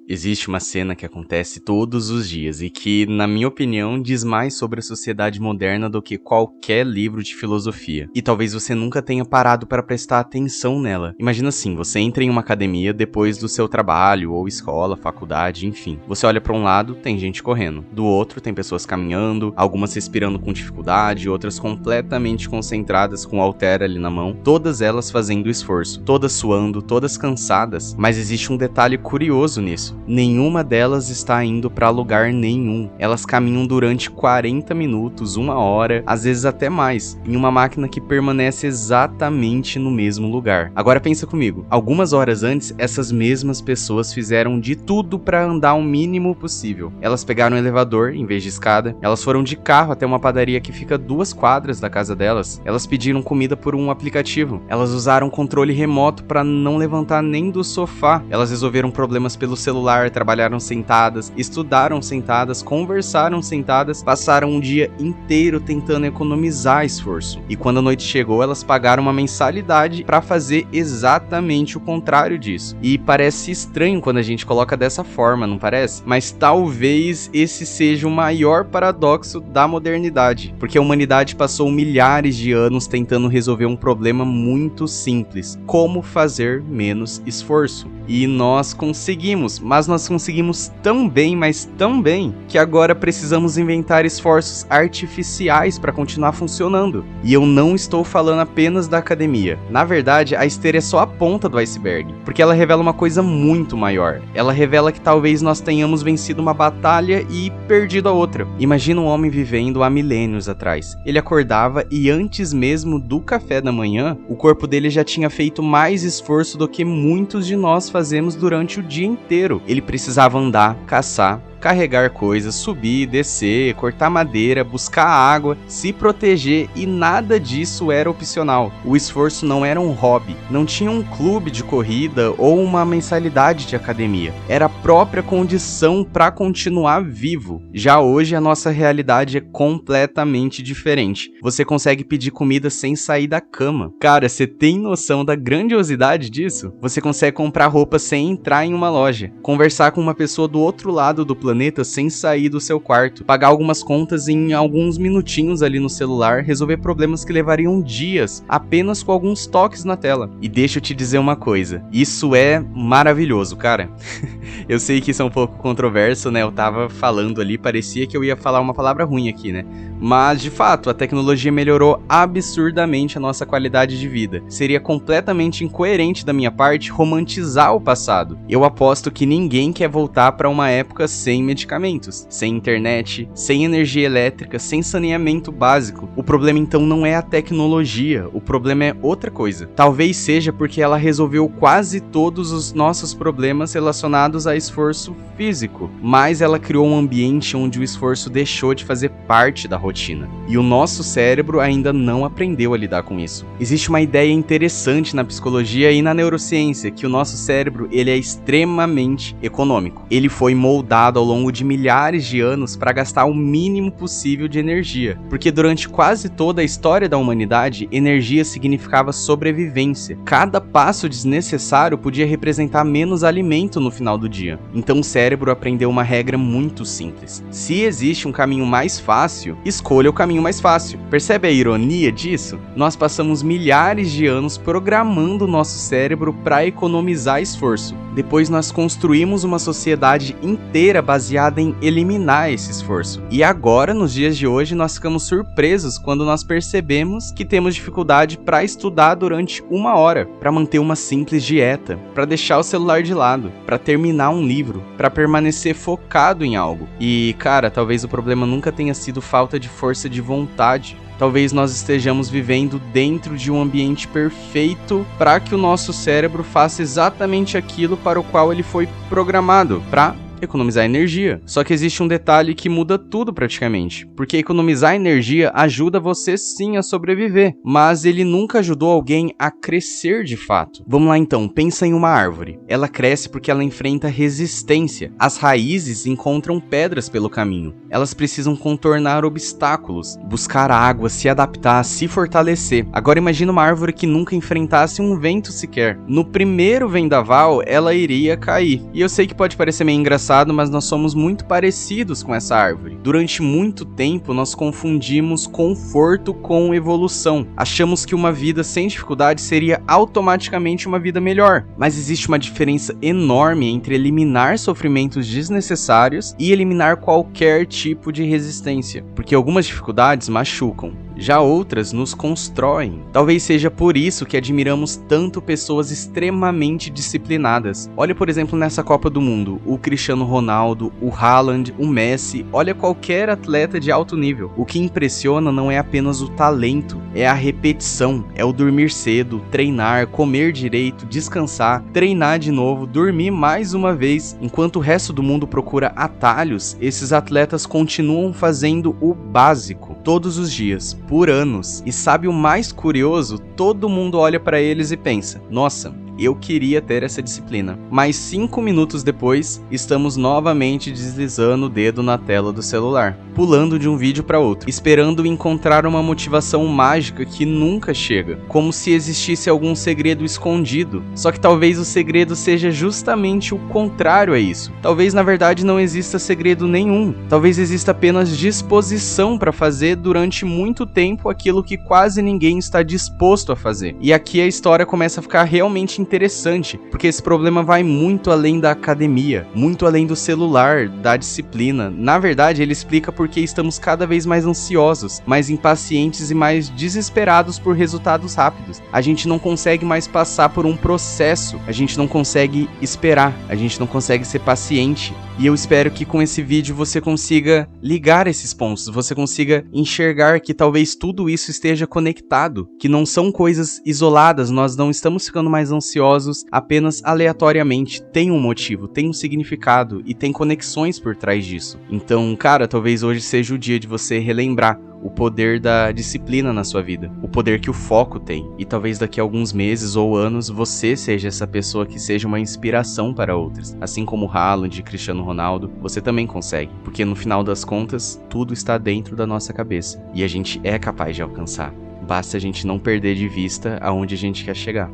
Existe uma cena que acontece todos os dias e que, na minha opinião, diz mais sobre a sociedade moderna do que qualquer livro de filosofia. E talvez você nunca tenha parado para prestar atenção nela. Imagina assim, você entra em uma academia depois do seu trabalho, ou escola, faculdade, enfim. Você olha para um lado, tem gente correndo. Do outro, tem pessoas caminhando, algumas respirando com dificuldade, outras completamente concentradas com o halter ali na mão. Todas elas fazendo esforço, todas suando, todas cansadas. Mas existe um detalhe curioso nisso. Nenhuma delas está indo para lugar nenhum. Elas caminham durante 40 minutos, 1 hora, às vezes até mais, em uma máquina que permanece exatamente no mesmo lugar. Agora pensa comigo, algumas horas antes, essas mesmas pessoas fizeram de tudo para andar o mínimo possível. Elas pegaram um elevador em vez de escada, elas foram de carro até uma padaria que fica 2 quadras da casa delas, elas pediram comida por um aplicativo, elas usaram controle remoto para não levantar nem do sofá, elas resolveram problemas pelo celular, trabalharam sentadas, estudaram sentadas, conversaram sentadas, passaram um dia inteiro tentando economizar esforço. E quando a noite chegou, elas pagaram uma mensalidade para fazer exatamente o contrário disso. E parece estranho quando a gente coloca dessa forma, não parece? Mas talvez esse seja o maior paradoxo da modernidade, porque a humanidade passou milhares de anos tentando resolver um problema muito simples: como fazer menos esforço. E nós conseguimos, mas nós conseguimos tão bem, mas tão bem, que agora precisamos inventar esforços artificiais para continuar funcionando. E eu não estou falando apenas da academia. Na verdade, a esteira é só a ponta do iceberg, porque ela revela uma coisa muito maior. Ela revela que talvez nós tenhamos vencido uma batalha e perdido a outra. Imagina um homem vivendo há milênios atrás. Ele acordava e antes mesmo do café da manhã, o corpo dele já tinha feito mais esforço do que muitos de nós fazemos durante o dia inteiro. Ele precisava andar, caçar, carregar coisas, subir, descer, cortar madeira, buscar água, se proteger, e nada disso era opcional. O esforço não era um hobby, não tinha um clube de corrida ou uma mensalidade de academia. Era a própria condição para continuar vivo. Já hoje a nossa realidade é completamente diferente. Você consegue pedir comida sem sair da cama. Cara, você tem noção da grandiosidade disso? Você consegue comprar roupa sem entrar em uma loja, conversar com uma pessoa do outro lado do planeta sem sair do seu quarto, pagar algumas contas em alguns minutinhos ali no celular, resolver problemas que levariam dias apenas com alguns toques na tela. E deixa eu te dizer uma coisa, isso é maravilhoso, cara. Eu sei que isso é um pouco controverso, né? Eu tava falando ali, parecia que eu ia falar uma palavra ruim aqui, né? Mas, de fato, a tecnologia melhorou absurdamente a nossa qualidade de vida. Seria completamente incoerente da minha parte romantizar o passado. Eu aposto que ninguém quer voltar para uma época sem medicamentos, sem internet, sem energia elétrica, sem saneamento básico. O problema então não é a tecnologia, o problema é outra coisa. Talvez seja porque ela resolveu quase todos os nossos problemas relacionados a esforço físico, mas ela criou um ambiente onde o esforço deixou de fazer parte da rotina. E o nosso cérebro ainda não aprendeu a lidar com isso. Existe uma ideia interessante na psicologia e na neurociência, que o nosso cérebro ele é extremamente econômico. Ele foi moldado ao longo de milhares de anos para gastar o mínimo possível de energia, porque durante quase toda a história da humanidade, energia significava sobrevivência. Cada passo desnecessário podia representar menos alimento no final do dia. Então o cérebro aprendeu uma regra muito simples: se existe um caminho mais fácil, escolha o caminho mais fácil. Percebe a ironia disso? Nós passamos milhares de anos programando nosso cérebro para economizar esforço. Depois nós construímos uma sociedade inteira baseada em eliminar esse esforço. E agora, nos dias de hoje, nós ficamos surpresos quando nós percebemos que temos dificuldade para estudar durante 1 hora, para manter uma simples dieta, para deixar o celular de lado, para terminar um livro, para permanecer focado em algo. E, cara, talvez o problema nunca tenha sido falta de força de vontade. Talvez nós estejamos vivendo dentro de um ambiente perfeito para que o nosso cérebro faça exatamente aquilo para o qual ele foi programado, para economizar energia. Só que existe um detalhe que muda tudo praticamente, porque economizar energia ajuda você sim a sobreviver, mas ele nunca ajudou alguém a crescer de fato. Vamos lá então, pensa em uma árvore. Ela cresce porque ela enfrenta resistência. As raízes encontram pedras pelo caminho. Elas precisam contornar obstáculos, buscar água, se adaptar, se fortalecer. Agora imagina uma árvore que nunca enfrentasse um vento sequer. No primeiro vendaval, ela iria cair. E eu sei que pode parecer meio engraçado, mas nós somos muito parecidos com essa árvore. Durante muito tempo, nós confundimos conforto com evolução. Achamos que uma vida sem dificuldade seria automaticamente uma vida melhor. Mas existe uma diferença enorme entre eliminar sofrimentos desnecessários e eliminar qualquer tipo de resistência. Porque algumas dificuldades machucam. Já outras nos constroem. Talvez seja por isso que admiramos tanto pessoas extremamente disciplinadas. Olha, por exemplo, nessa Copa do Mundo, o Cristiano Ronaldo, o Haaland, o Messi, olha qualquer atleta de alto nível. O que impressiona não é apenas o talento, é a repetição, é o dormir cedo, treinar, comer direito, descansar, treinar de novo, dormir mais uma vez. Enquanto o resto do mundo procura atalhos, esses atletas continuam fazendo o básico, todos os dias, por anos. E sabe o mais curioso? Todo mundo olha para eles e pensa: nossa, eu queria ter essa disciplina. Mas 5 minutos depois, estamos novamente deslizando o dedo na tela do celular, pulando de um vídeo para outro, esperando encontrar uma motivação mágica que nunca chega, como se existisse algum segredo escondido. Só que talvez o segredo seja justamente o contrário a isso. Talvez na verdade não exista segredo nenhum. Talvez exista apenas disposição para fazer durante muito tempo aquilo que quase ninguém está disposto a fazer. E aqui a história começa a ficar realmente interessante, porque esse problema vai muito além da academia, muito além do celular, da disciplina. Na verdade, ele explica por que estamos cada vez mais ansiosos, mais impacientes e mais desesperados por resultados rápidos. A gente não consegue mais passar por um processo, a gente não consegue esperar, a gente não consegue ser paciente. E eu espero que com esse vídeo você consiga ligar esses pontos, você consiga enxergar que talvez tudo isso esteja conectado, que não são coisas isoladas, nós não estamos ficando mais ansiosos apenas aleatoriamente, tem um motivo, tem um significado e tem conexões por trás disso. Então, cara, talvez hoje seja o dia de você relembrar o poder da disciplina na sua vida, o poder que o foco tem, e talvez daqui a alguns meses ou anos você seja essa pessoa que seja uma inspiração para outras. Assim como Haaland e Cristiano Ronaldo, você também consegue, porque no final das contas, tudo está dentro da nossa cabeça, e a gente é capaz de alcançar. Basta a gente não perder de vista aonde a gente quer chegar.